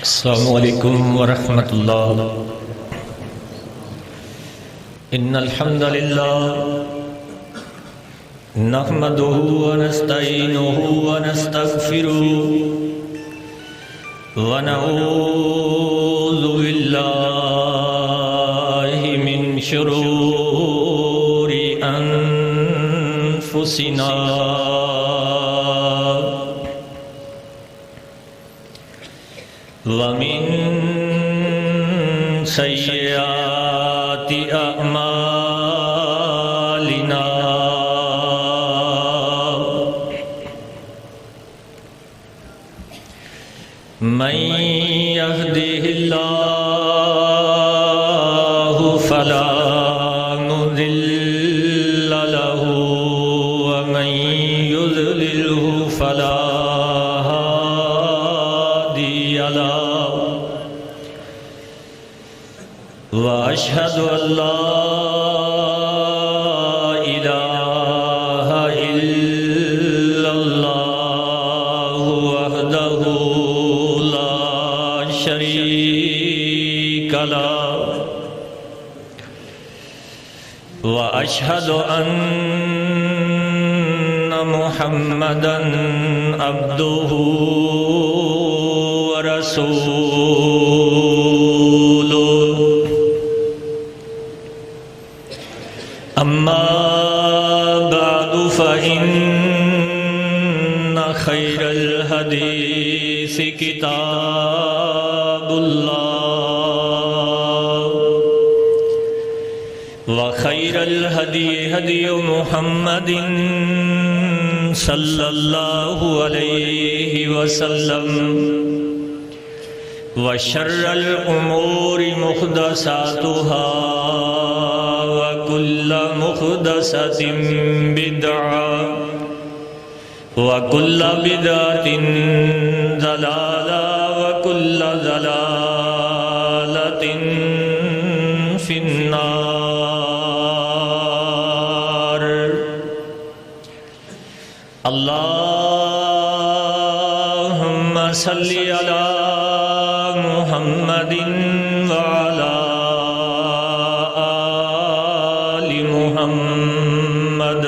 السلام علیکم ورحمۃ اللہ۔ ان الحمد للہ نحمده ونستعینه ونستغفره ونعوذ باللہ من شرور انفسنا ومن سیئات اعمالنا من يهده الله فلا مضل له ومن يضلله فلا هادي له وأشهد أن لا إله إلا الله وحده لا شريك له وأشهد أن محمدًا عبده ورسوله أما بعد فإن خير الحديث كتاب الله وخير الهدي هدي محمد صلى الله عليه وسلم وشر الأمور محدثاتها وكل محدثة بدعة وكل بدعة ضلالة وكل ضلالة في النار اللهم صل على محمد وعلى آل محمد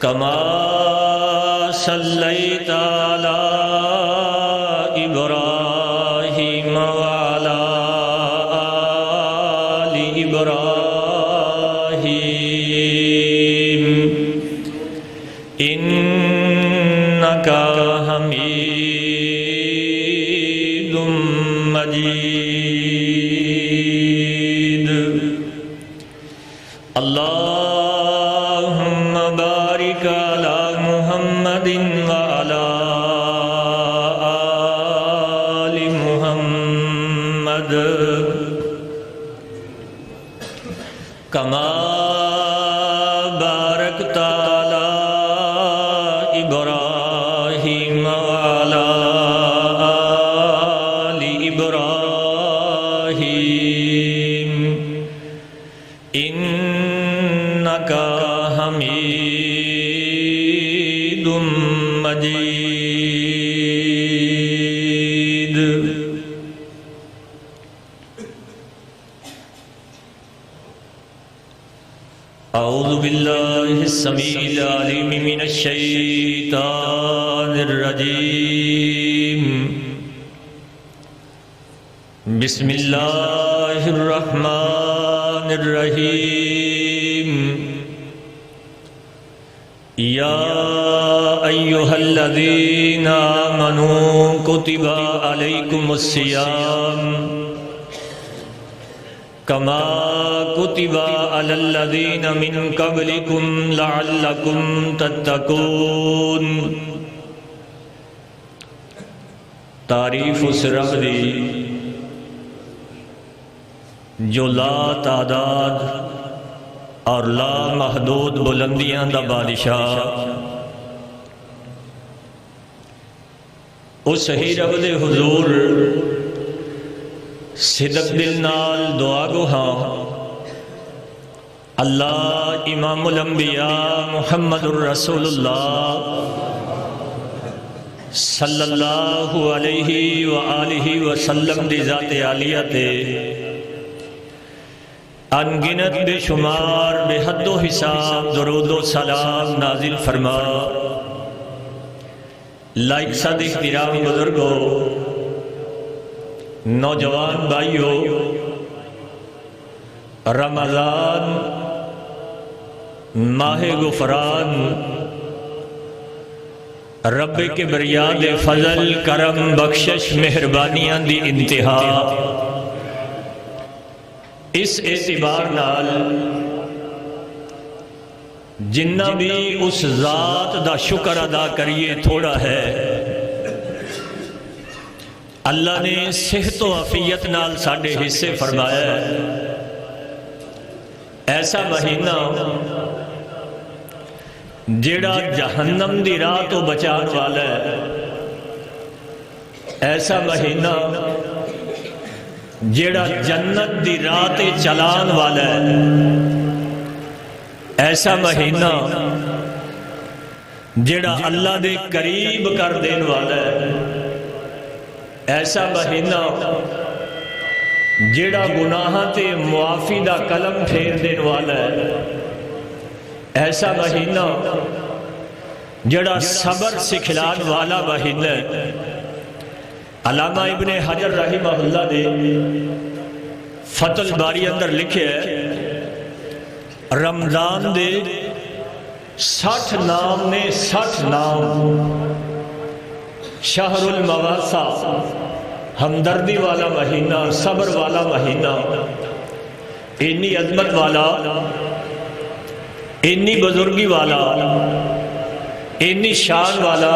كما صليت على إبراهيم وعلى آل إبراهيم إنك حميد مجيد اللهم بارك على محمد وعلى آل محمد كما باركت على إبراهيم وعلى آل إبراهيم إنك حميد مجيد أعوذ بالله السميع العليم من الشيطان الرجيم بسم الله الرحمن الرحيم يا أيها الذين آمنوا كتب عليكم الصيام كما كتب على الذين من قبلكم لعلكم تتقون۔ تعریف اس رب دی جو لا تعداد اور لا محدود بلندیاں دا بادشاہ، اس صحیح رب دے حضور صدق دل نال دعا گو ہاں اللہ امام الانبیاء محمد الرسول اللہ صلی اللہ علیہ وآلہ وسلم دی ذات عالیہ تے انگنت بے شمار بے حد و حساب درود و سلام نازل فرما۔ لائق صدق کرام بزرگو، نوجوان بھائیو، رمضان ماہ غفران، رب کے بریاد فضل کرم بخشش مہربانیاں دی انتہا۔ اس اعتبار نال جنہ بھی اس ذات دا شکر ادا کریے تھوڑا ہے۔ اللہ نے صحت و عافیت نال ساڈے حصے فرمایا ہے۔ ایسا مہینہ جیڑا جہنم دی راہ تو بچان والا ہے، ایسا مہینہ جیڑا جنت دی راہ تے چلان والا ہے، ایسا مہینہ جیڑا اللہ دے قریب کر دین والا ہے، ایسا مہینہ جیڑا گناہاں تے معافی دا قلم پھیر دین والا ہے، ایسا مہینہ جڑا صبر سکھلان والا مہینہ ہے۔ علامہ ابن حجر رحمہ اللہ نے فتح الباری اندر لکھے ہے، رمضان دے 60 نام نے، 60 نام۔ شہر المواسا، ہمدردی والا مہینہ، صبر والا مہینہ، اتنی عظمت والا، اتنی بزرگی والا، اتنی شان والا،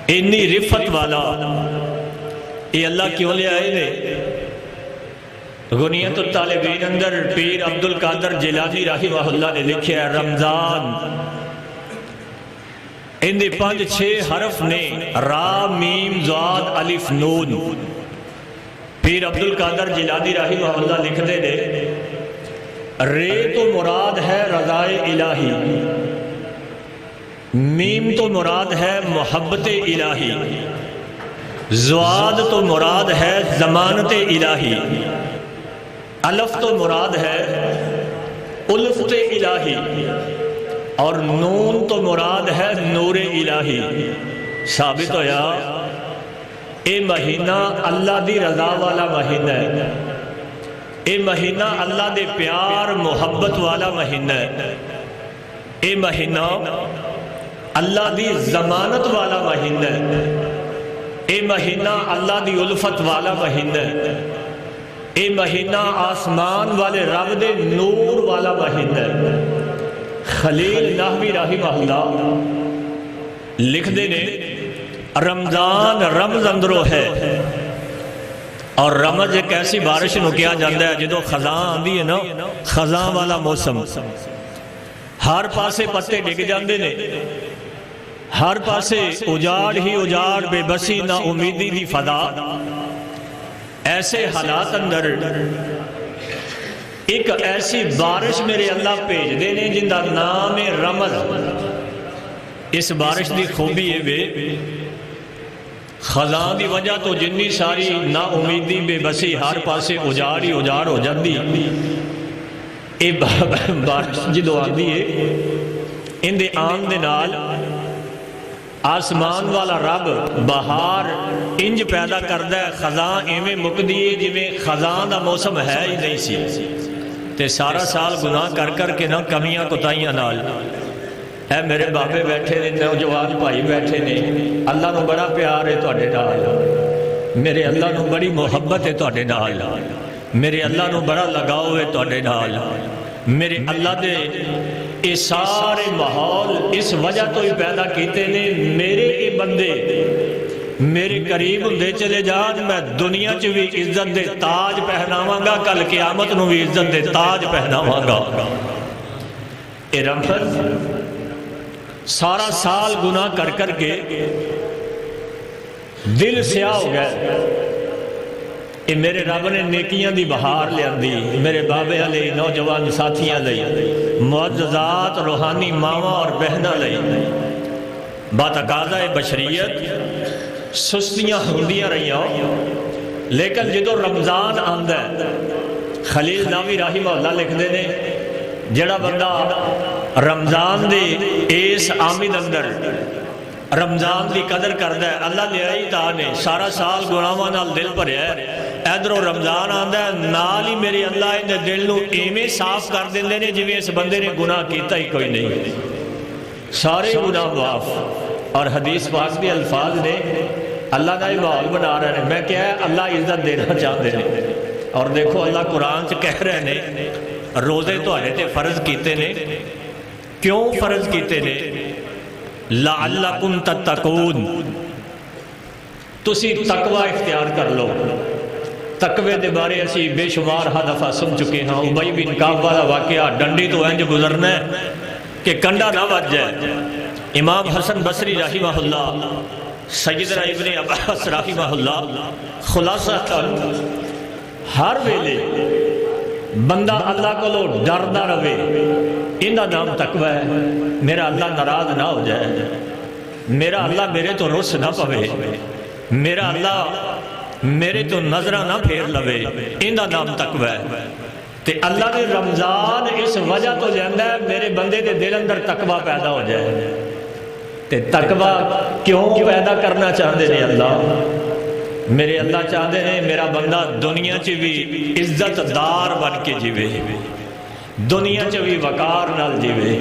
اتنی رفت والا، یہ اللہ کیوں لے آئے نے؟ غنیت الطالبین اندر پیر عبد القادر جیلانی رحمہ اللہ نے لکھے ہے، رمضان ان دے 5-6 حرف نے، را میم ضاد الف نون۔ پیر عبد القادر جیلانی رحمہ اللہ لکھتے نے، رے تو مراد ہے رضائے الہی، میم تو مراد ہے محبت الہی، ضاد تو مراد ہے ضمانت الہی، الف تو مراد ہے الفت الہی، اور نون تو مراد ہے نور الہی۔ ثابت ہویا اے مہینہ اللہ دی رضا والا مہینہ ہے، اے مہینہ اللہ دے پیار محبت والا مہینہ ہے، اے مہینہ اللہ دی ضمانت والا مہینہ ہے، اے مہینہ اللہ دی الفت والا مہینہ ہے، اے مہینہ آسمان والے رب دے نور والا مہینہ ہے۔ خلیل نحوی رحمہ اللہ لکھ دے نے، رمضان رمض اندرو ہے، اور رمض ایک ایسی بارش نو کیا جاندہ ہے جدو خزاں آندی ہے نا، خزاں والا موسم، ہر پاسے پتے ڈگ جاندے نے، ہر پاسے اجاڑ ہی اجاڑ، بے بسی نا امیدی دی فضا۔ ایسے حالات اندر ایک ایسی بارش میرے اللہ بھیج دینے جن دا نام رمض۔ اس بارش دی خوبی ہے بے خزاں دی وجہ تو جنی ساری نا امیدی بے بسی ہر پاسے اجاڑ ہی اجاڑ ہو جاندی، اے بارش جدو آندی ہے ان دے آن دے نال آسمان والا رب بہار انج پیدا کردہ ہے، خزاں ایویں مکدی ہے جویں خزاں دا موسم ہے ہی نہیں سی، تے سارا سال گناہ کر کر کے نہ کمیاں کوتاہیاں نال۔ اے میرے بابے بیٹھے نے، نوجوان بھائی بیٹھے نے، اللہ نو بڑا پیار ہے تواڈے نال، میرے اللہ نو بڑی محبت ہے تواڈے نال، میرے اللہ نو بڑا لگاؤ ہے تواڈے نال۔ میرے اللہ دے اے سارے ماحول اس وجہ تو ہی پیدا کیتے نے، میرے اے بندے میرے قریب ہوندے چلے جان، میں دنیا چ بھی عزت دے تاج پہناواں گا، کل قیامت نو بھی عزت دے تاج پہناواں گا۔ اے رمضان سارا سال گناہ کر کر کے دل سیاہ ہو گئے، اے میرے رب نے نیکیاں دی بہار لے آندی، میرے بابے علی نوجوان ساتھیاں لئی، معززات روحانی ماواں اور بہناں لئی، باتقاضا بشریت سستیاں ہوندیاں رہیاں، لیکن جدو رمضان آندا ہے، خلیل ناوی رحمہ اللہ لکھدے نے جڑا بندہ رمضان دے اس آمد اندر رمضان دی قدر کردا ہے، اللہ لیائی تا نے سارا سال گناہاں نال دل بھریا ہے، ادھروں رمضان آندا ہے نال ہی میرے اللہ دے دل نو ایویں صاف کر دیندے نے جویں اس بندے نے گناہ کیتا ہی کوئی نہیں، سارے گناہ معاف۔ اور حدیث پاک کے الفاظ نے اللہ کا ہی ماحول بنا رہے ہیں، میں کیا ہے اللہ عزت دینا چاہتے ہیں۔ اور دیکھو اللہ قرآن سے کہہ رہے ہیں روزے تہاڈے تے فرض کیتے نے، کیوں فرض کیتے نے؟ لعلکم تتقون، تسی تقوی اختیار کر لو۔ تقوی دے بارے اسی بے شمار دفعہ سن چکے ہاں، ابی بن کعب والا واقعہ ڈنڈی تو انج گزرنا ہے کہ کنڈا نہ بچ جائے۔ امام حسن بصری رحمہ اللہ، سیدنا ابن عباس رحمہ اللہ، خلاصہ ہر ویلے بندہ اللہ کو ڈردا رہے، ان کا نام تقوی ہے۔ میرا اللہ ناراض نہ ہو جائے، میرا اللہ میرے تو رس نہ پوے، میرا اللہ میرے تو نظرہ نہ پھیر لوے، ان کا نام تقوی ہے۔ تے اللہ نے رمضان اس وجہ تو لیندہ ہے میرے بندے دے دل اندر تقوی پیدا ہو جائے۔ تے تقوی کیوں پیدا کرنا چاہتے ہیں اللہ؟ میرے اللہ چاہتے ہیں میرا بندہ دنیا چ بھی عزت دار بن کے جیوے، دنیا چ بھی وقار نال جیوے۔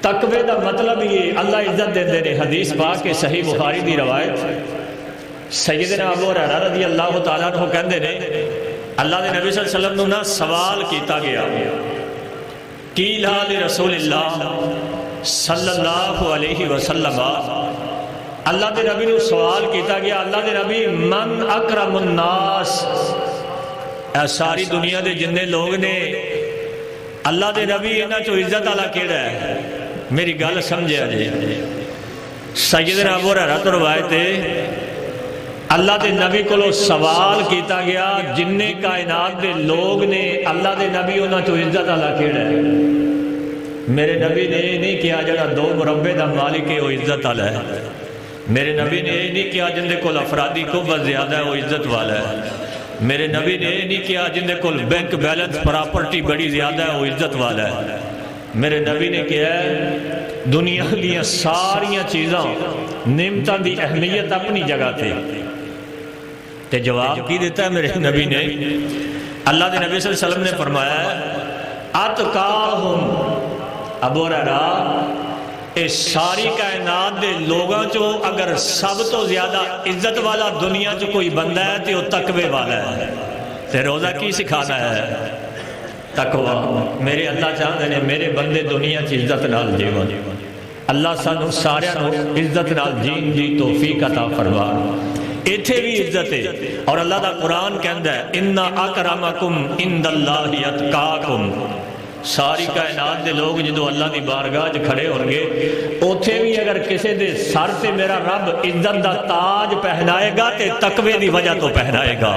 تقوی دا مطلب یہ اللہ عزت دیندے نے۔ حدیث پاک کے صحیح بخاری دی روایت سیدنا ابو ہریرہ رضی اللہ تعالیٰ عنہ کہندے نے اللہ دے نبی صلی اللہ علیہ وسلم نے سوال کیتا گیا، قیل لرسول اللہ صلی اللہ علیہ وسلم، اللہ دے نبی نے سوال کیتا گیا، اللہ دے نبی من اکرم الناس، اے ساری دنیا دے جننے لوگ نے اللہ دے نبی انہاں چو عزت والا کیڑا ہے؟ میری گل سمجھیا جی۔ سیدنا ابو ہریرہ تو روایت ہے اللہ دے نبی کو سوال کیتا گیا جننے کائنات دے لوگ نے اللہ دے نبی انہاں چو عزت والا کیڑا ہے؟ میرے نبی نے یہ نہیں کیا جڑا دو مربے دا مالک ہے وہ عزت والا ہے، میرے نبی نے یہ نہیں کیا جن دے کول افرادی قوت زیادہ ہے وہ عزت والا ہے، میرے نبی نے یہ نہیں کیا جن دے کول بینک بیلنس پراپرٹی بڑی زیادہ ہے وہ عزت والا ہے، میرے نبی نے کیا ہے دنیا دیا ساریاں چیزاں نعمتاں دی اہمیت اپنی جگہ تھے۔ تے جواب کی دیتا ہے میرے نبی نے؟ اللہ دے نبی صلی اللہ علیہ وسلم نے فرمایا اتقاہم، ابو ہریرہ اس ساری کائنات دے لوگاں چو اگر سب تو زیادہ عزت والا دنیا چو کوئی بندہ ہے تو وہ تقوی والا ہے۔ تے روزہ کی سکھانا ہے؟ تقوی۔ میرے اللہ چاہتے ہیں میرے بندے دنیا چ عزت نال جیون، اللہ سانو سارے عزت نال جین دی توفیق عطا فرما۔ ایتھے بھی عزت ہے اور اللہ دا قرآن کہندا ہے اِنَّ أَكْرَمَكُمْ عِنْدَ اللَّهِ أَتْقَاكُمْ۔ ساری کائنات دے لوگ جدو اللہ دی بارگاہ کھڑے ہونگے اوتھے بھی اگر کسی دے سر سے میرا رب عزت دا تاج پہنائے گا تے تقوی دی وجہ تو پہنائے گا۔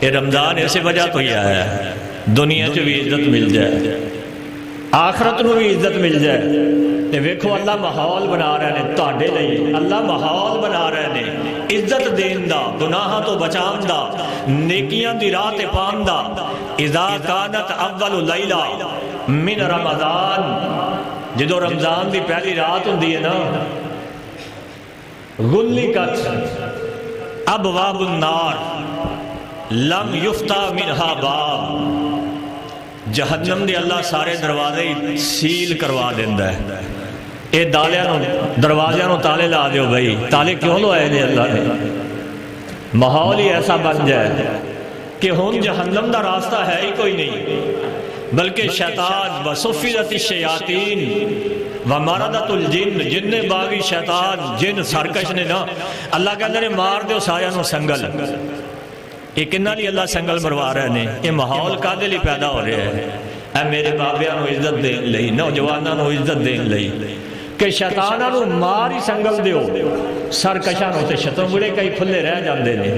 یہ رمضان ایسے وجہ تو ہی آیا ہے دنیا چ بھی عزت مل جائے، آخرت نو بھی عزت مل جائے۔ تے ویکھو اللہ ماحول بنا رہے ہیں تہاڈے لئی، اللہ ماحول بنا رہے ہیں عزت دین دا، گناہاں تو بچان دا، نیکیاں دی راہ تے پان دا۔ اذا کانت اول لیلہ من رمضان، جدو رمضان دی پہلی رات ہوندی ہے نا، غلقت ابواب النار لم یفتح منہا باب، جہنم دے اللہ سارے دروازے سیل کروا دیندہ ہے۔ اے دروازے نو تالے لا دیو بھائی، تالے کیوں لو آئے نے اللہ نے؟ ماحول ہی ایسا بن جائے کہ ہون جہنم دا راستہ ہے ہی کوئی نہیں، بلکہ شیطان وصفدت الشیاطین ومردت الجن، جن باغی شیطان جن سرکش نے نا اللہ کے اندر مار دیو سارے نو سنگل۔ یہ کنہ لی اللہ سنگل مروا رہے ہیں؟ یہ ماحول کا دلی پیدا ہو رہے ہیں اے میرے بابیاں نو عزت دین لئی، نوجواناں نو عزت دین لئی کہ شیطاناں نو ماری سنگل دیو، سرکشاں نو تے شیطان بڑے کئی کھلے رہ جاندے نے،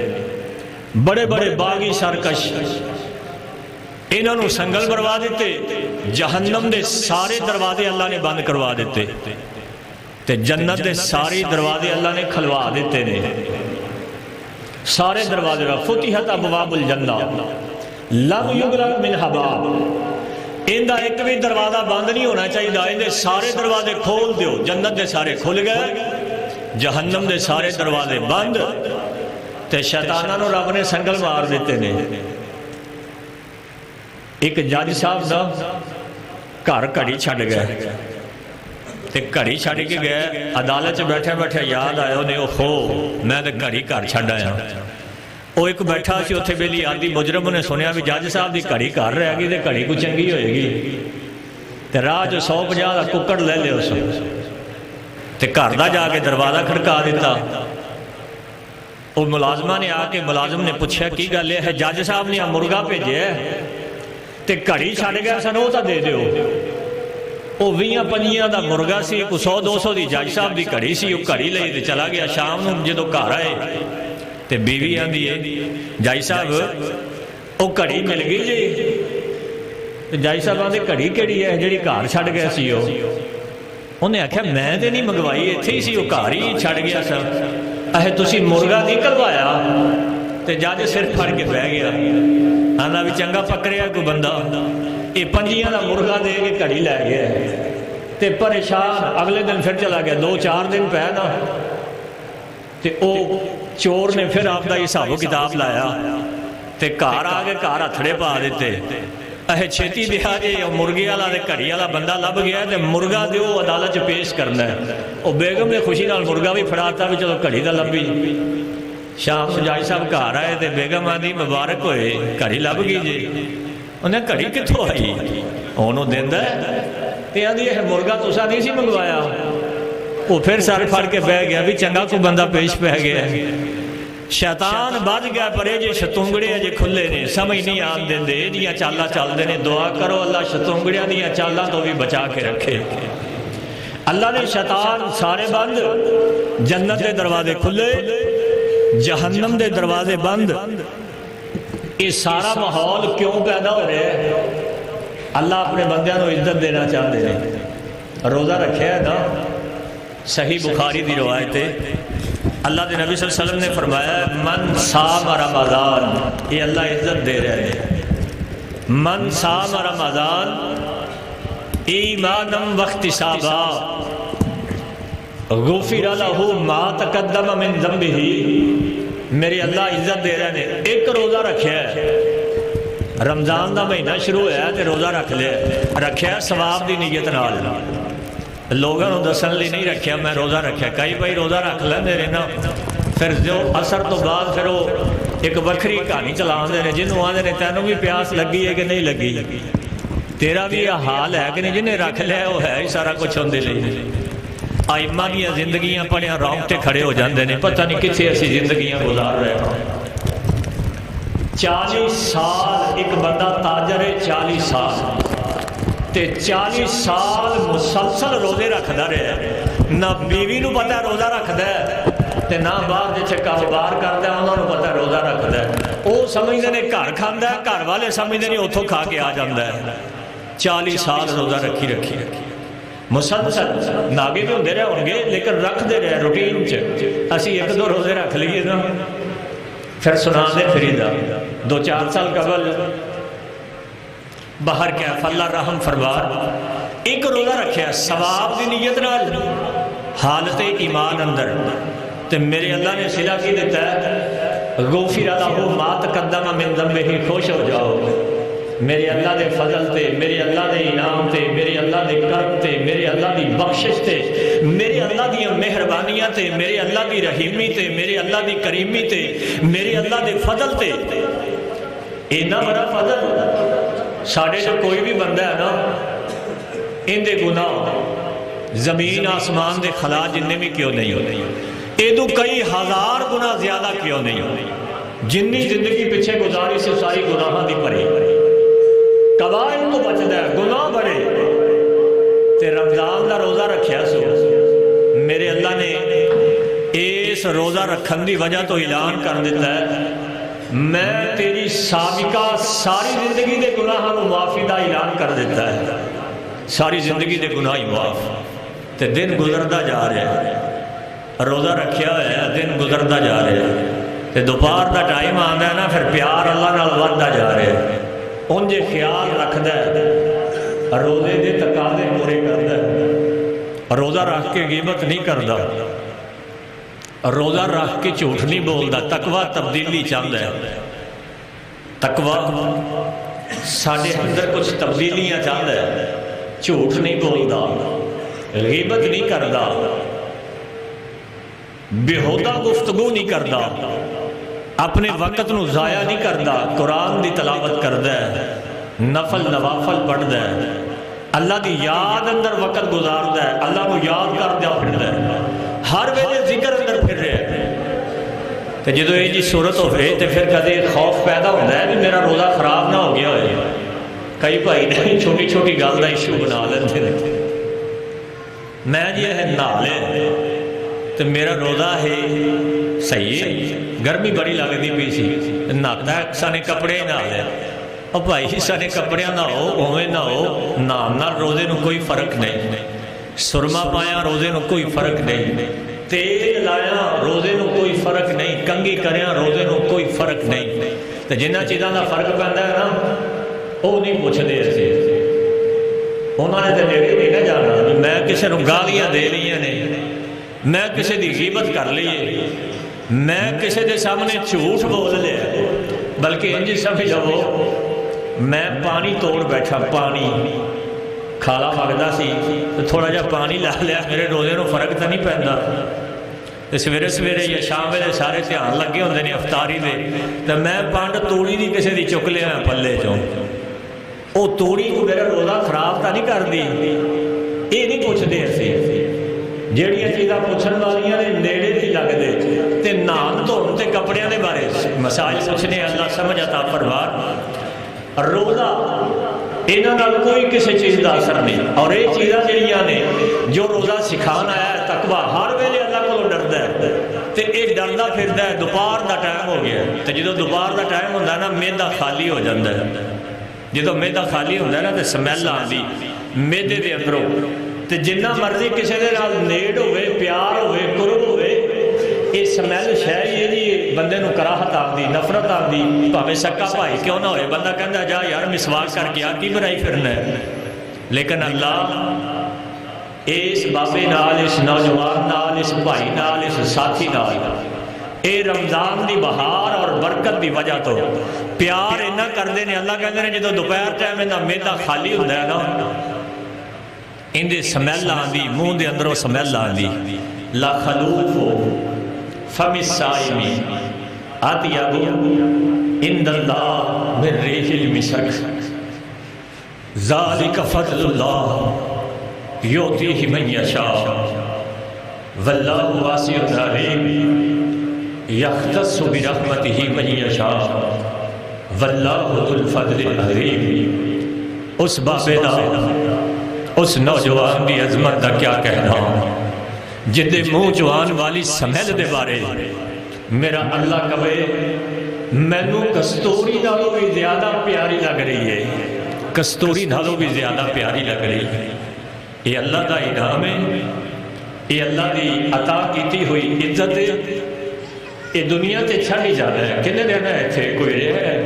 بڑے بڑے باغی سرکش انہوں نے سنگل مروا دیتے، جہنم دے سارے دروازے اللہ نے بند کروا دیتے۔ تے جنت دے سارے دروازے اللہ نے کھلوا دیتے نے، سارے دروازے فتحت ابواب الجنہ لم یغلق منھا باب، اندہ ایک بھی دروازہ بند نہیں ہونا چاہیے، اندے سارے دروازے کھول دیو، جنت دے سارے کھل گئے، جہنم دے سارے دروازے بند، تے شیطانہ نو رب نے سنگل مار دیتے نے۔ ایک جج صاحب دا گھر گھڑی چھڑ گئے، تے گھڑی چھڑ کے گئے، عدالت بیٹھے بیٹھے یاد آئے انہیں اوہو میں تے گھڑی گھر چھڑ آیا۔ وہ ایک بیٹھا سی اتھے بیلی آدھی مجرم نے سنیا بھی جج صاحب دی گھڑی گھر رہ گئی تے گھڑی کو چنگی ہوئے گی، تے راہ جو 150 دا ککڑ لے لے اس تے گھر دا جا کے دروازہ کھڑکا دیتا۔ وہ ملازمہ نے آ کے ملازم نے پوچھا کی گل ہے جج صاحب نے مرغا بھیجے ہے تے گھڑی چھڑ گیا سن وہ تو دے دیو۔ وہ 20-25 دا مرغا سی، 100-200 دی جج صاحب دی گھڑی سی، وہ گھڑی لئی تے چلا گیا۔ شام نو جدوں گھر آئے تے بیوی آندی ہے جج صاحب وہ گھڑی مل گئی جی، جج صاحب آندے گھڑی کیڑی ہے جڑی گھر چھڑ گیا سی؟ انہیں آکھیا میں تے نہیں منگوائی، ایتھے ہی سی، وہ گھر ہی چھڑ گیا سا۔ تسی مرغا نہیں کروایا؟ تے جج سر پھڑ کے بہ گیا، آندا بھی چنگا پکڑیا کوئی بندہ، یہ 25 دا مرغا دے کے گھڑی لے گیا تے پریشان۔ اگلے دن پھر چلا گیا، 2-4 دن پہ نا تے او چور نے پھر آپ دا حساب و کتاب لایا تے گھر آ کے گھر ہتھڑے پا دیتے۔ چھیتی دیا جی مرغی والا تے گھڑی والا بندہ لب گیا تے مرغا دے وہ عدالت پیش کرنا ہے۔ وہ بیگم نے خوشی نال مرغا بھی پھڑاتا بھی چلو گھڑی دا لبی۔ شام کو جج صاحب گھر آئے تے بیگم آدھی مبارک ہوئے گھڑی لب گئی جی۔ انہیں گھڑی کتوں آئی؟ انہوں دیندا ہے تے آدھی ہے مرغا تسا نہیں سی منگوایا۔ وہ پھر سر پھڑ کے بہ گیا بھی چنگا کو بندہ پیش پہ گیا۔ شیطان بج گیا پرے جی شتونگڑے جی کھلے نے، سمجھ نہیں آن دیں دے جیاں چالا چال دے نے۔ دعا کرو اللہ شتونگڑیاں دیاں چالا تو بھی بچا کے رکھے۔ اللہ نے شیطان سارے بند، جنت دے دروازے کھلے، جہنم دے دروازے بند۔ یہ سارا ماحول کیوں پیدا ہو رہا ہے؟ اللہ اپنے بندیاں کو عزت دینا چاہتے ہیں۔ روزہ رکھے ہے نا، صحیح بخاری دی روایت ہے، اللہ دے نبی صلی اللہ علیہ وسلم نے فرمایا من صام رمضان، یہ اللہ عزت دے رہے ہیں، من صام رمضان ایمانا واحتسابا غفر لہ ما تقدم من ذنبہ۔ میرے اللہ عزت دے رہے ہیں، ایک روزہ رکھیا ہے، رمضان دا مہینہ شروع ہے تے روزہ رکھ لے، رکھیا ثواب دی نیت نال، لوگوں نے دسن لی نہیں رکھیا میں روزہ رکھیا۔ کئی بھائی روزہ رکھ لیندے نے نا، پھر جو اثر تو بعد پھر وہ ایک بکھری کہانی چلاندے نے، جنہوں آندے نے تینوں بھی پیاس لگی ہے کہ نہیں لگی، تیرا بھی یہ حال ہے کہ نہیں، جنہیں رکھ لیا وہ ہے ہی سارا کچھ ہوندے لئی۔ آئمہ دیا زندگیاں پڑھیاں رونگٹے کھڑے ہو جاندے نے، پتہ نہیں کتنے ایسی زندگیاں گزار رہے ہیں۔ 40 سال ایک بندہ تاجر ہے، 40 سال تے 40 سال مسلسل روزے رکھدا رہے، نہ بیوی نو پتہ روزہ رکھدا ہے تے نہ باہر جتھے کاروبار کردا ہے انہاں نو پتہ روزہ رکھدا ہے۔ او سمجھدے نے گھر کھاندا ہے، گھر والے سمجھدے نے اوتھوں کھا کے آ جاندا ہے۔ 40 سال روزہ رکھی مسلسل، ناگے بھی ہوندے رہے ہون گے لیکن رکھ دے رہے روٹین چ۔ اسی 1-2 روزے رکھ لیے نا پھر سنا دے فریدا 2-4 سال قبل باہر کیا فاللہ رحم فرمار ایک روزہ رکھیا ثواب دی نیت نال حالت ایمان اندر، تے میرے اللہ نے صلہ کی دیتا ہے غفر لہ ما تقدم من ذنبہ، خوش ہو جاؤ میرے اللہ دے فضل تے، میرے اللہ دے انعام تے، میرے اللہ دے کرم تے، میرے اللہ دی بخشش تے، میرے اللہ دی مہربانیاں تے، میرے اللہ دی رحیمی تے، میرے اللہ دی کریمی تے، میرے اللہ دے فضل تے۔ اینا بڑا فضل ساڑھے جو کوئی بھی بندہ ہے نا، ان دے گناہ زمین آسمان دے خلا جننے بھی کیوں نہیں ہوتے، ایدو کئی ہزار گناہ زیادہ کیوں نہیں ہوتے، جننی زندگی پیچھے گزاری سے ساری گناہاں دی پڑی، قبائل تو بچتا ہے گناہ بڑے، تے رمضان دا روزہ رکھیا سو میرے اللہ نے اس روزہ رکھن دی وجہ تو اعلان کر دیتا ہے میں تیری سابقہ ساری زندگی دے گناہاں کو معافی دا اعلان کر دیتا ہے، ساری زندگی دے گناہ ہی معاف۔ تے دن گزرتا جا رہا ہے، روزہ رکھیا ہوا ہے، دن گزرتا جا رہا ہے، تے دوپہر دا ٹائم آتا ہے نا، پھر پیار اللہ نال ودتا جا رہا ہے، انجے خیال رکھدا ہے، روزے دے تقاضے پورے کردا ہے، روزہ رکھ کے غیبت نہیں کردا، روزہ رکھ کے جھوٹ نہیں بولدا، تقوی تبدیلی چاہتا ہے، تقوی ساڈے اندر کچھ تبدیلیاں چاہتا ہے، جھوٹ نہیں بولدا، غیبت نہیں کردا، بےہودہ گفتگو نہیں کردا، اپنے وقت نو ضائع نہیں کردا، قرآن دی تلاوت کردا ہے، نفل نوافل پڑھدا ہے، اللہ دی یاد اندر وقت گزاردا ہے، اللہ کو یاد کردا پھردا ہے، ہر ویلے ذکر اندر پھر رہا ہے۔ تو جدو یہ جی صورت ہوئے تو پھر کدے خوف پیدا ہوتا ہے کہ میرا روزہ خراب نہ ہو گیا ہوئے، کئی بھائی نے چھوٹی چھوٹی گل کا ایشو بنا لیتے ہیں، میں جی ہے نہا لے تو میرا روزہ ہے صحیح ہے، گرمی بڑی لگتی پی سی، نہاتا ہے سانے کپڑے نہ لے، اور بھائی سانے کپڑے نہ ہو اوے نہ ہو، نہ روزے نو کوئی فرق نہیں، سرما پایا روزے نو کوئی فرق نہیں، تیل لایا روزے نو کوئی فرق نہیں، کنگھی کریا روزے نو کوئی فرق نہیں، تو جنہ چیزاں دا فرق پہندا ہے نا وہ نہیں پوچھتے اسی، انہوں نے تو نیڑے نہیں نہ جانا، میں کسی نو گالیاں دے لیاں نے، میں کسی دی غیبت کر لیے، میں کسی دے سامنے جھوٹ بول لیا، بلکہ انجی سمجھ لو میں پانی توڑ بیٹھا، پانی کھالا مانگدا سی تو تھوڑا جا پانی لا لیا، میرے روزے نو فرق تو نہیں پہندا، تو سویرے سویرے یا شام ویلے سارے دھیان لگے ہوندے نے افطاری دے، تو میں پانڈ توڑی دی کسی دی چک لیا پلے چوں، وہ توڑی کو میرا روزہ خراب تو نہیں کر دی، یہ نہیں پوچھتے اسی، جیڑیاں چیزاں پوچھن والیاں نے نیڑے نہیں لگدے، تے نہان دھون تے کپڑیاں دے بارے مسائل پوچھنے، اللہ سمجھ عطا فرما، روزہ انہاں نال کوئی کسی چیز دا اثر نہیں، اور یہ چیزاں جڑیاں نے جو روزہ سکھان آیا ہے، تقوی ہر ویلے اللہ کو ڈردا ہے، تے یہ ڈردا پھردا ہے، دوپہر دا ٹائم ہو گیا، تے جدو دوپہر دا ٹائم ہوندا ہے نا میدا خالی ہو جاندا ہے، جدو میدا خالی ہوندا ہے نا تے سمیل آندی میدے دے اندروں، تے جنہ مرضی کسی دے نال نیڑ ہوئے، پیار ہوئے، قرب ہوئے، یہ سمیل شہ یہ جی بندے نو کراہت آندی، نفرت آندی، بھاوے سکا بھائی کیوں نہ ہوئے، بندہ کہندا جا یار مسواک کر گیا کی برائی پھرنا ہے، لیکن اللہ اس بابے نال، اس نوجوان نال، اس بھائی نال، اس ساتھی نال، اے رمضان دی بہار اور برکت دی وجہ تو پیار اینا کردے نے، اللہ کہندے نے جدو دوپہر ٹائم انہاں میدا خالی ہوندا ہے نا، اندے سمیل آندی، منہ دے اندروں سمیل آندی، لا خلوف فم الصائم اطیب عند اللہ من ریح المسک ذالک فضل اللہ یؤتیہ من یشاء واللہ واسع علیم یختص برحمتہ من یشاء واللہ ذو الفضل العظیم۔ اس بابے دا، اس نوجوان دی عظمت دا کیا کہنا، جدے منہ جوان والی سمیل دے بارے میرا اللہ کہے مینوں کستوری نالوں بھی زیادہ پیاری لگ رہی ہے، کستوری نالوں بھی زیادہ پیاری لگ رہی ہے، یہ اللہ دا انعام ہے، یہ اللہ دی عطا کیتی ہوئی عزت ہے، یہ دنیا تے چھڑ ہی جانا ہے، کنے رہنا ہے تھے کوئی رہا ہے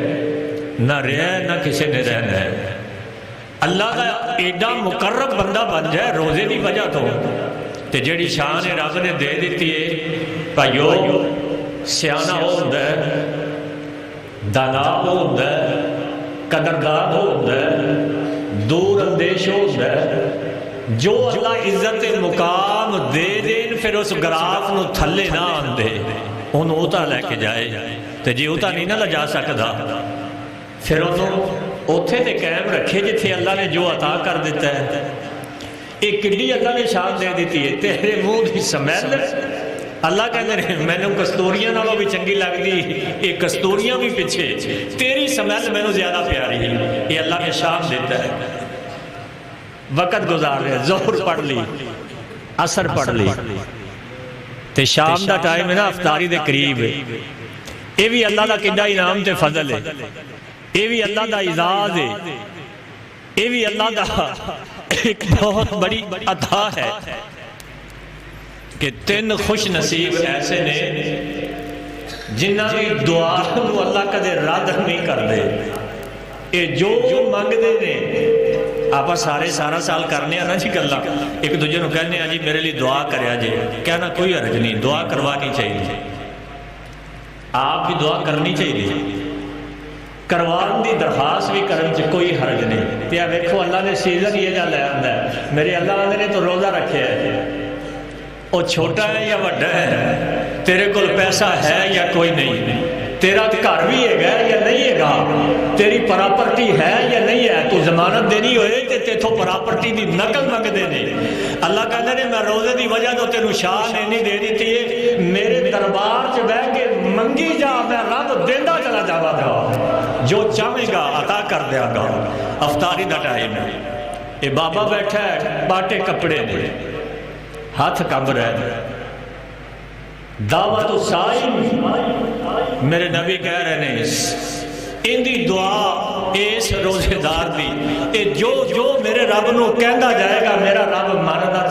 نہ رہا ہے نہ کسی نے رہنا ہے، اللہ کا ایڈا مقرب بندہ بن جائے روزے دی وجہ تو، تے جیڑی شان رب نے دے دیتی ہے، بھائیو سیانہ ہوندا ہے، دانا ہوندا ہے، قدردان ہوندا ہے، دور اندیش ہوندا ہے، جو اللہ عزت مقام دے دین پھر اس گراف نو تھلے نہ آندے، انہوں اوتا لے کے جائے، تے جی اوتا نہیں نہ لجا سکدا، پھر انہوں اوتھے تے قائم رکھے جتھے اللہ نے جو عطا کر دیتا ہے، ایک کڈی اللہ نے شان دے دیتی ہے، تیرے منہ دی سمیل، اللہ کہتے ہیں میں نے کستوریاں نالوں بھی چنگی لگ دی، ایک کستوریاں بھی پیچھے، تیری سمیل میں نے زیادہ پیاری ہے، یہ اللہ نے شان دیتا ہے۔ وقت گزار رہے، ظہر پڑھ لی، عصر پڑھ لی، تے شام دا ٹائم ہے نا افطاری دے قریب ہے، یہ بھی اللہ دا کڈا انعام تے فضل ہے، یہ بھی اللہ دا اعزاز ہے، یہ بھی اللہ دا ایک بہت بڑی عطا ہے کہ 3 خوش نصیب ایسے نے جنہ کی دعا کو اللہ کدے رد نہیں کر دے. یہ جو منگتے ہیں آپ سارا سال کرنے نا جی گلا ایک دوجے کو کہنے جی میرے لیے دعا کریا جی. کہنا کوئی حرج نہیں, دعا کروانی چاہیے, آپ بھی دعا کرنی چاہیے, کروان دی درخواست بھی کرن چ کوئی حرج نہیں. تے ویکھو اللہ نے سیزن یہ جا لے آندا ہے. میرے اللہ نے تو روزہ رکھے ہے, وہ چھوٹا ہے یا بڑا ہے, تیرے کول پیسہ ہے یا کوئی نہیں, تیرا گھر بھی ہے یا نہیں ہے گا, تیری پراپرٹی ہے یا نہیں ہے, تو ضمانت دینی ہوئے تے تیتھوں پراپرٹی دی نقل منگ دینے. اللہ کہتا ہے میں روزے دی وجہ تو تینوں شان نہیں دے دیتی ہے, میرے دربار چ بیٹھ کے منگی جا, میں رب دیندا چلا جاواں گا, جو چاہے گا عطا کر دیا گا. افطاری دا ٹائم ہے, یہ بابا بیٹھا ہے باٹے کپڑے نے, ہاتھ کمب رہے, دعوت الصائم میرے نبی کہہ رہے ہیں ان دی دعا اس روزے دار دی, اے جو میرے رب نو کہندا جائے گا میرا رب ماندا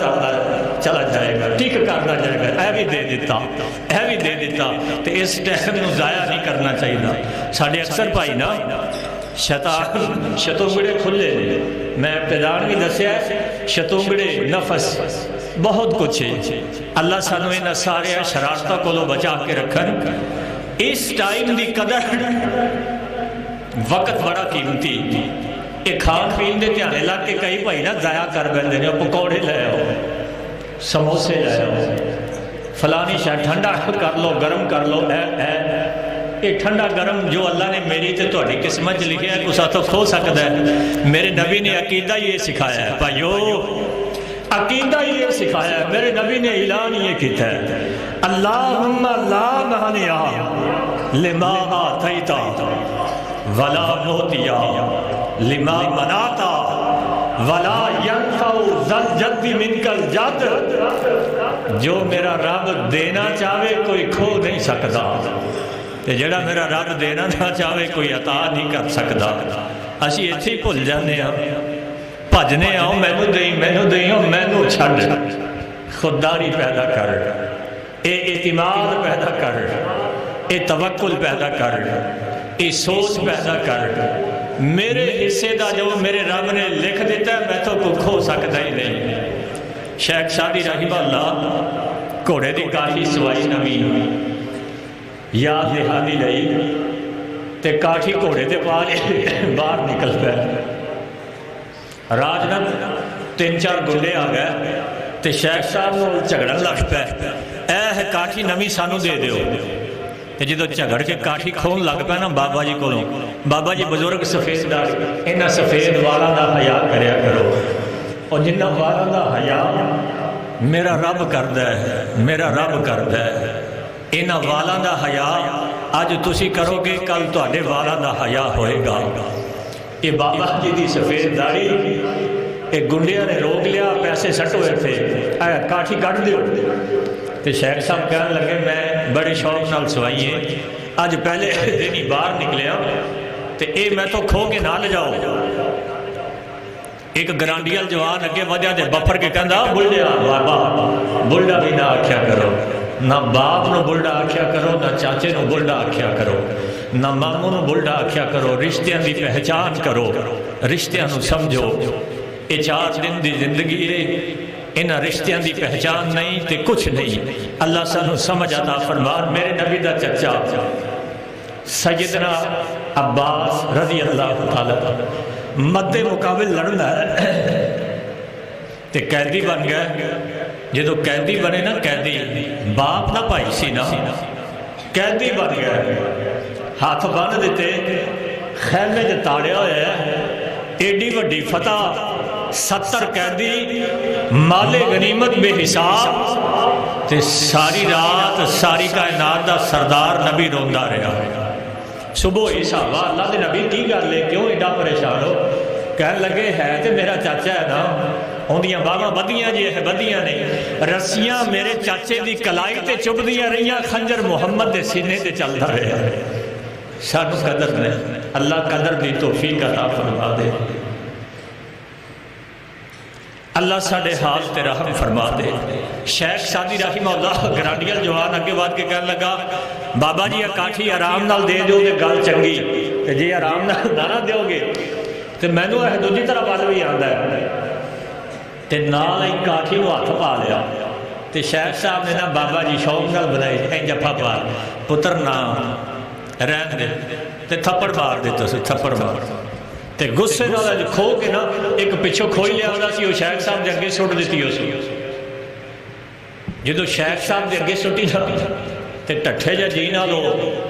چلا جائے گا, ٹھیک کرنا جائے گا. اے بھی دے دیتا, اے بھی دے دیتا. تو اس ٹائم نو ضائع نہیں کرنا چاہیے. ساڈے اکثر بھائی نا شیطان شتونگڑے کھلے نے, میں ابتدان بھی دسیا شتونگڑے نفس بہت کچھ ہے. اللہ سانو انہاں سارے شرارتوں کو بچا کے رکھن. اس ٹائم دی قدر, وقت بڑا قیمتی. یہ کھان پین دے دھیانے لگ کے کئی بھائی نہ ضائع کر بیندے نے, پکوڑے لے آؤ, سموسے لے آؤ, فلانی شاید ٹھنڈا کر لو, گرم کر لو. یہ ٹھنڈا گرم جو اللہ نے میری تے تہاڈی قسمت لکھیا ہے کسا تو کھو سکتا ہے. میرے نبی نے عقیدہ یہ سکھایا ہے بھائیو, عقیدہ یہ سکھایا ہے. میرے نبی نے اعلان یہ کیتا ہے اللہم لا مانع لما آتیت ولا معطی لما منعت ولا ينفع ذا الجد منک الجد. جو میرا رب دینا چاہے کوئی کھو نہیں سکتا, تے جڑا میرا رب دینا نہ چاہے کوئی عطا نہیں کر سکتا. اسی ایتھے ہی بھول جانے ہیں, بھجنے آؤ مینوں دئی مینوں چھڈ. خودداری پیدا کر, اے اعتماد پیدا کر, اے توکل پیدا کر, اے سوچ پیدا کر. میرے حصے دا جو میرے رب نے لکھ دیتا ہے میں تو کو کھو سکتا ہی نہیں. شیخ سادی رحمہ اللہ گھوڑے دی کاٹھی سوائی نویں یاد دہانی لئی تے کاٹھی گھوڑے دے باہر نکل پے. راج نت 3-4 گنڈے آ گئے تے شیخ صاحب نو جھگڑن لگ پے, اے کاٹھی نویں سانو دے دیو. تے جدو جھگڑ کے کاٹھی کھون لگ پے نا بابا جی کولوں, بابا جی بزرگ سفید دار, انہاں سفید والاں دا حیا کریا کرو. اور جنہاں والاں دا حیا میرا رب کردا ہے, میرا رب کردا ہے. انہاں والاں دا حیا اج تسی کرو گے کل تہاڈے والاں دا حیا ہوئے گا. یہ بابا جی دی سفید داڑھی ایک گنڈیاں نے روک لیا, پیسے سٹ ہوئے تھے, اے کاٹھی کٹ دیو. تے شیخ صاحب کہنے لگے میں بڑے شوق نال سوائی ہے, اج پہلے دن ہی باہر نکلیا تے اے میں تو کھو کے نہ لے جاؤ. ایک گرانڈیال جوان اگے ودیا تے بفر کے کہندا بلڈیا بابا بلڈا بھی نہ آکھیا کرو, نہ باپ نو بلڈا آکھیا کرو, نہ چاچے نو بلڈا آکھیا کرو, نہ ماموں نو بلڈا آکھیا کرو. رشتیاں دی پہچان کرو, رشتیاں نو سمجھو. یہ 4 دن دی زندگی ہے, انہاں رشتیاں دی پہچان نہیں تے کچھ نہیں. اللہ سانو سمجھ عطا فرمان. میرے نبی دا چچا سیدنا عباس رضی اللہ تعالی مد مقابل لڑنا ہے تے قیدی بن گئے. جدو قیدی بنے نا, قیدی باپ نہ پائی سی نا, قیدی بن گئے, ہاتھ بن دیتے, خیمے دے تاڑیا ہوئے ہے. ایڈی وڈی فتح, 70 قیدی, مال غنیمت بے حساب, تے ساری رات ساری کائنات دا سردار نبی روندا رہا. صبح ہی صحابہ اللہ دے نبی کی گل ہے, کیوں ایڈا پریشان ہو؟ کہنے لگے ہے تے میرا چاچا ہے نا, اندیاں باواں بدیاں جی ہے بدیاں نہیں, رسیاں میرے چاچے دی کلائی تے چبدیاں رہیاں, خنجر محمد دے سینے تے چلدا رہا. سانو قدر نہیں, اللہ قدر دی توفیق عطا فرما دے. اللہ ساڈے حال تے رحم فرما دے. شیخ سادی رحمہ اللہ گرانڈیل جوان اگے بات کے کہنے لگا بابا جی کاٹھی آرام نال دے دیو گے گل چنگی تے جی آرام نال نہ دیو گے تے مینوں یہ دوجی طرح بل بھی آندا ہے تے نال ایک کاٹھی نو ہاتھ پا لیا تے شیخ صاحب نے نا بابا جی شوق نال بنائی اے جفا پا پتر نہ رہن دے تے تھپڑ مار دیتا سی تھپڑ مار تے غصے نال کھو کے نا ایک پچھو کھوئی لیا ہوندا سی وہ شیخ صاحب دے اگے سٹ دتی ہو سی جدو شیخ صاحب دے اگے سٹی نا تے ٹٹھے جا جی نالو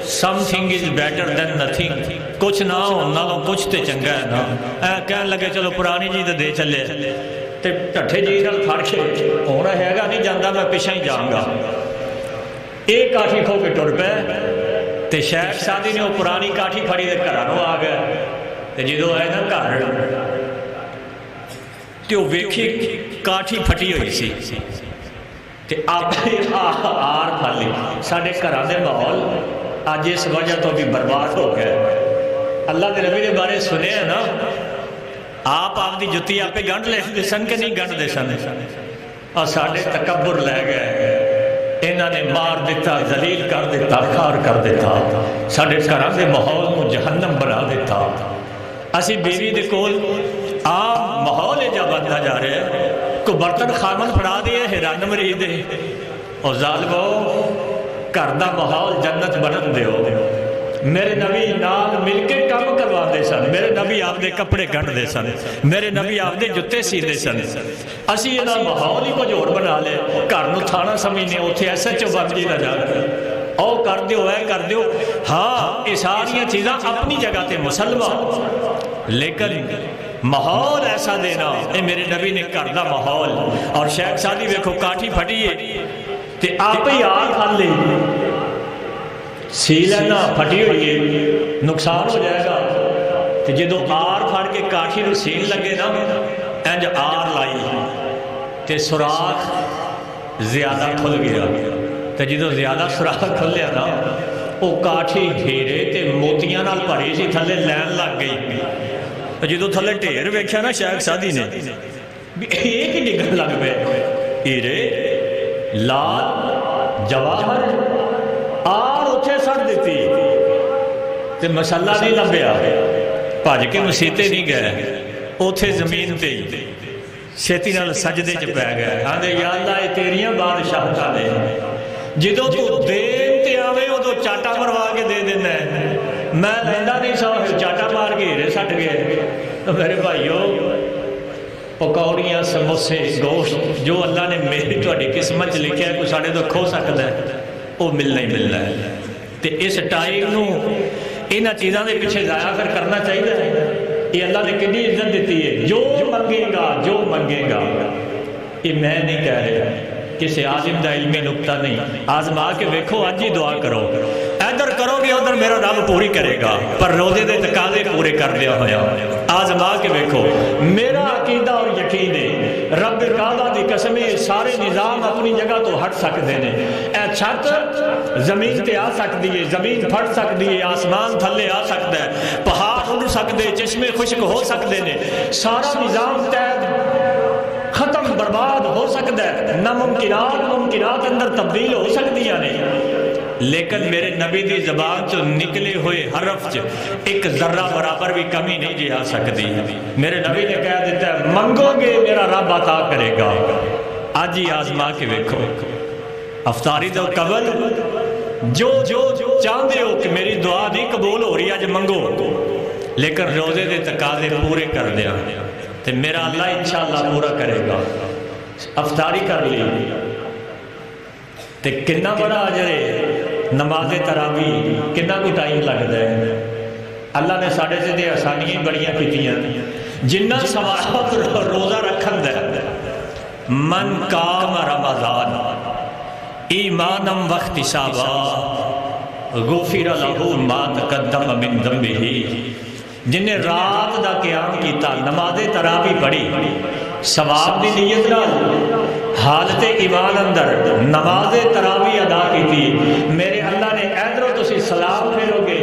some thing is better than nothing کچھ نہ ہو نالو کچھ تے چنگا ہے نا کہن لگے چلو پرانی جی تے دے چلے تے ٹٹھے جی نال پھڑ کے ہونا ہے گا نہیں جاندا میں پیچھے ہی جاؤں گا ایک کاٹھی کھو کے ٹر پے تے شیخ سادی نے وہ پرانی کاٹھی پھڑی تے گھرانوں آ گئے تے جدو آئے نا گھر تے وہ ویکھی کاٹھی پھٹی ہوئی سی تے آپ آر پھل لی ساڈے گھراں دے ماحول اج اس وجہ تو بھی برباد ہو گئے اللہ دے نبی دے بارے سنے ہیں نا آپ آپ دی جتی آپ گنڈ لے سن کے نہیں گنڈ دے سن اور ساڈے تکبر لے گئے انہاں نے مار دیتا ذلیل کر دیتا خار کر دیتا ساڈے گھراں دے ماحول کو جہنم بنا دیتا اسی بیوی دے کول عام ماحول جا بنتا جا رہے ہیں کو برتن خامن پڑا دیے حیران مرید دے اور ظالمو گھر دا ماحول جنت بنن دیو میرے نبی نال مل کے کام کروا دے سن میرے نبی آپ دے کپڑے گھڑ دے سن میرے نبی آپ دے جتے سی دے سن اسی یہ ماحول ہی کو جوڑ بنا لے گھر نو تھانا سمجھنے اتنے ایس ایچ او بن جی نہ جا او کر دیو اے کر دیو ہاں یہ ساری چیزاں اپنی جگہ تے مسلمان لیکن ماحول ایسا دینا اے میرے نبی نے گھر دا ماحول اور شیخ سادی ویکھو کاٹھی پھٹی ہے تے آپ ہی آر کھل لے سی لینا پھٹی ہوئی ہے نقصان ہو جائے گا تے جدو آر پھڑ کے کاٹھی نو سین لگے نا انج آر لائی تے سوراخ زیادہ کھل گیا تے جدو زیادہ سوراخ کھل لیا نا وہ کاٹھی گھیرے تے موتیاں نال بھری سی تھلے لین لگ گئی جدو تھلے ڈھیر ویکھیا نا شیخ سادی نے ایک ہی ڈگن لگ پے ہیرے لال جواہر آر اتھے سڑ دیتی تے مسلح نہیں لبیا بھج کے مسیتے نہیں گئے اتھے زمین تے چھیتی نال سجدے چ پی گئے آندے یا اللہ اے تیریاں بادشاہتاں نے جدو تو دین تے آوے ادو چاٹا مروا کے دے دینا ہے میں لیندہ نہیں سا چاٹا مار کے ہیرے سٹ گئے تو میرے بھائیو پکوڑیاں سموسے گوشت جو اللہ نے میری تہاڈی قسمت لکھیا ہے کوئی ساڈے تو کھو سکدا ہے وہ ملنا ہی ملنا ہے تے اس ٹائم نو انہاں چیزاں دے پیچھے ضائع پھر کرنا چاہیے یہ اللہ نے کتنی عزت دیتی ہے جو منگے گا یہ میں نہیں کہہ رہا کسی عالم دا علمی نکتہ نہیں آزما کے ویکھو آج ہی دعا کرو ادھر کرو گے ادھر میرا رب پوری کرے گا پر روزے دے تقاضے پورے کر دیا ہویا آزما کے ویکھو میرا عقیدہ اور یقین ہے رب کعبہ دی قسم سارے نظام اپنی جگہ تو ہٹ سکتے ہیں اے چھت زمین تے آ سکتی ہے زمین پھٹ سکتی ہے آسمان تھلے آ سکتا ہے پہاڑ اڑ سکتے چشمے خشک ہو سکتے ہیں سارا نظام تحت ختم برباد ہو سکتا ہے ممکنات اندر تبدیل ہو سکتی ہیں لیکن میرے نبی دی زبان چو نکلے ہوئے حرف چ ایک ذرہ برابر بھی کمی نہیں جی آ سکتی میرے نبی نے کہہ دیتا ہے منگو گے میرا رب عطا کرے گا آج ہی آزما کے ویکھو افطاری تو قبل جو چاہتے ہو کہ میری دعا نہیں قبول ہو رہی آج منگو لیکن روزے دے تقاضے پورے کر دیا تو میرا اللہ انشاءاللہ پورا کرے گا افطاری کر لی تو کنا بڑا اجر ہے نماز تراویح کنا کو ٹائم لگتا ہے اللہ نے ساڑھے سے دے آسانیاں بڑیاں کیتیاں جنہ ثواب روزہ رکھن دے من قام رمضان ایمانم واحتسابا غفر لہ ما تقدم من ذنبہ جنہیں رات دا قیام کیتا نماز تراویح پڑھی ثواب دی نیت نال حالت ایمان اندر نماز تراویح ادا کیتی میرے اللہ نے ادھروں تسی سلام پھیرو گے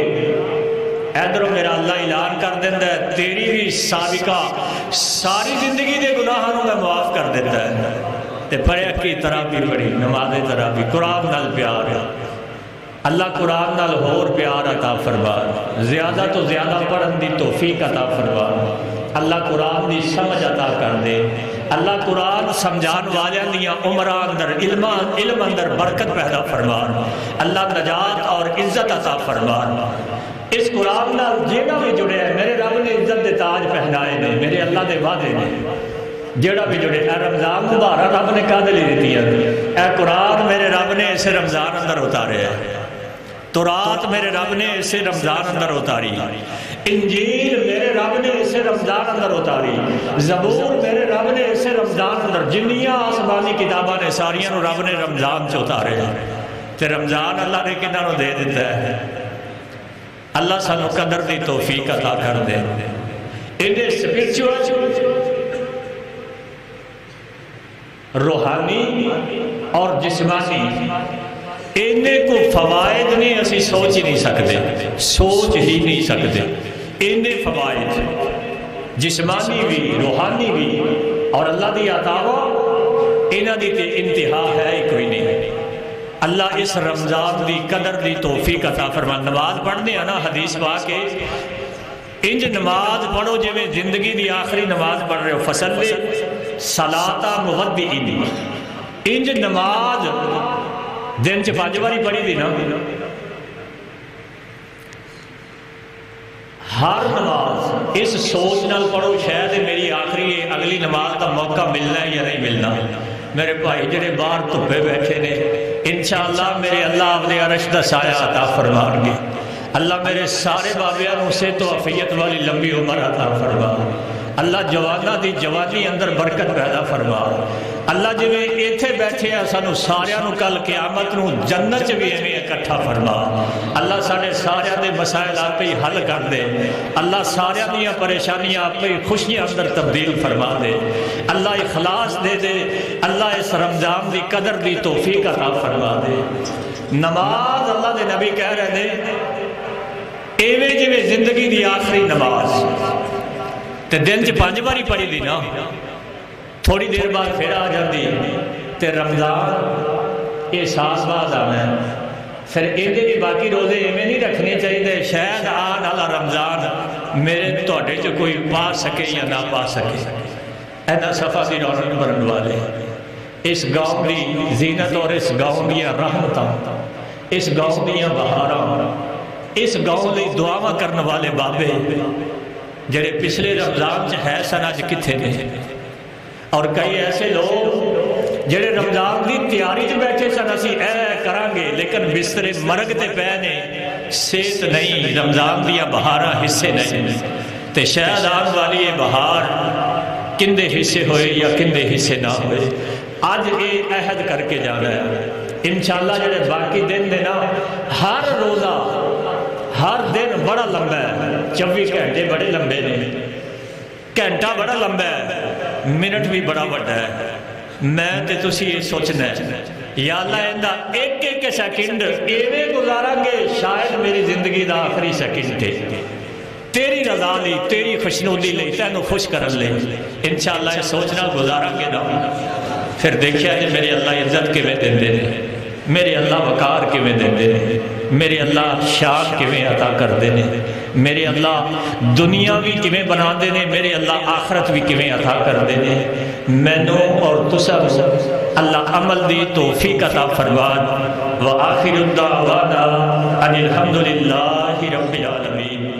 ادھروں میرا اللہ اعلان کر دیتا ہے تیری بھی سابقہ ساری زندگی دے گناہوں میں معاف کر دیتا ہے تے پڑھیا کی تراویح پڑھی، نماز تراویح، قرآن نال پیار ہے، اللہ قرآن نال ہور پیار عطا فرما، زیادہ تو زیادہ پڑھن دی توفیق عطا فرما، اللہ قرآن دی سمجھ عطا کر دے، اللہ قرآن سمجھان والیاں دیاں عمراں اندر علم اندر برکت پیدا فرما، اللہ نجات اور عزت عطا فرما۔ اس قرآن نال جیڑا بھی جڑے ہے میرے رب نے عزت دے تاج پہنائے نے، میرے اللہ دے وعدے نے، جیڑا بھی جڑے اے رمضان مبارک رب نے کدے لئی دتی ہے، اے قرآن میرے رب نے اسے رمضان اندر اتارے ہے، تورات میرے رب نے اسے رمضان اندر اتاری، انجیل میرے رب نے اسے رمضان اندر اتاری، زبور میرے رب نے اسے رمضان اندر، جنیاں آسمانی کتاباں نے ساریاں نو رب نے رمضان چ اتارے، تے رمضان اللہ نے کنہاں نو دے دیتا ہے، اللہ سانو قدر دی توفیق عطا کر دے۔ انہیں سپرچوئل روحانی اور جسمانی انہیں کو فوائد نہیں اسی سوچ ہی نہیں سکتے، سوچ ہی نہیں سکتے، انہیں فوائد جسمانی بھی روحانی بھی اور اللہ دی عطاوا انہاں دی تے انتہا ہے ہی کوئی نہیں۔ اللہ اس رمضان دی قدر دی توفیق عطا فرما۔ نماز پڑھنے ہیں نا، حدیث پاک کے انج نماز پڑھو جی میں زندگی دی آخری نماز پڑھ رہے ہو، فصلی صلاۃ مودعین، انج نماز دن چ 5 باری پڑھی دی نا، ہر نماز اس سوچ نال پڑھو شاید میری آخری اگلی نماز کا موقع ملنا ہے یا نہیں ملنا۔ میرے بھائی جڑے باہر دھوپے بیٹھے نے، انشاءاللہ میرے اللہ اپنے عرش دا سایہ عطا فرمان گے، اللہ میرے سارے بابیاں نو سے تو عافیت والی لمبی عمر عطا فرما، اللہ جوانہ دی جوانی اندر برکت پیدا فرما، اللہ جی میں ایتھے بیٹھے ہیں سانو ساریاں نو کل قیامت نو جنت بھی ایویں اکٹھا فرما، اللہ سارے ساریاں دے مسائل آپ ہی حل کر دے، اللہ ساریاں دیاں پریشانیاں آپ ہی خوشیاں اندر تبدیل فرما دے، اللہ اخلاص دے دے، اللہ اس رمضان دی قدر دی توفیق عطا فرما دے۔ نماز اللہ دے نبی کہہ رہے ہیں ایویں جویں زندگی دی آخری نماز تے دن چ 5 باری پڑھی دی نا، تھوڑی دیر بعد پھر آ جاتی تے رمضان یہ سال بعد آنا ہے، پھر ایدے بھی باقی روزے ایویں نہیں رکھنے چاہیے شاید آن والا رمضان میرے تواڈے چ کوئی پا سکے یا نہ پا سکے۔ اینا صفا دی رونق بھرن والے، اس گاؤں دی زینت اور اس گاؤں دیاں رحمتاں، اس گاؤں دیاں بہاراں، اس گاؤں لئی دعاواں کرنے والے بابے جڑے پچھلے رمضان چ ہے سن اج کتھے نے، اور کئی ایسے لوگ جڑے رمضان دی تیاری چ بیٹھے سن اسی اے کران گے لیکن بسترے مرگ تے پے نے، صحت نہیں، رمضان دیا بہاراں حصے نہیں، تے شاید آن والی یہ بہار کندے حصے ہوئے یا کندے حصے نہ ہوئے۔ آج یہ عہد کر کے جانا ہے انشاءاللہ جڑے باقی دن دے نا، ہر روزہ ہر دن بڑا لمبا ہے، 24 گھنٹے بڑے لمبے نے، گھنٹہ بڑا لمبا ہے، منٹ بھی بڑا بڑا ہے۔ میں تے تسی یہ سوچنا ہے یا اللہ اندہ ایک ایک سیکنڈ ایویں گزارا گے شاید میری زندگی دا آخری سیکنڈ تھے، تیری رضا لی، تیری خوشنودی لی، تینوں خوش کرن لے، انشاءاللہ یہ سوچنا گزارا گے نا، پھر دیکھیا جی میرے اللہ عزت کے میں دن دے میرے اللہ وقار کے میں دن دے میرے اللہ شان کے میں عطا کر دینے، میرے اللہ دنیا بھی کمیں بنا دینے، میرے اللہ آخرت بھی کمیں عطا کر دینے، مینوں اور تسا اللہ عمل دی توفیق عطا فرمان۔ وآخر الدعوانا ان الحمدللہ رب العالمین۔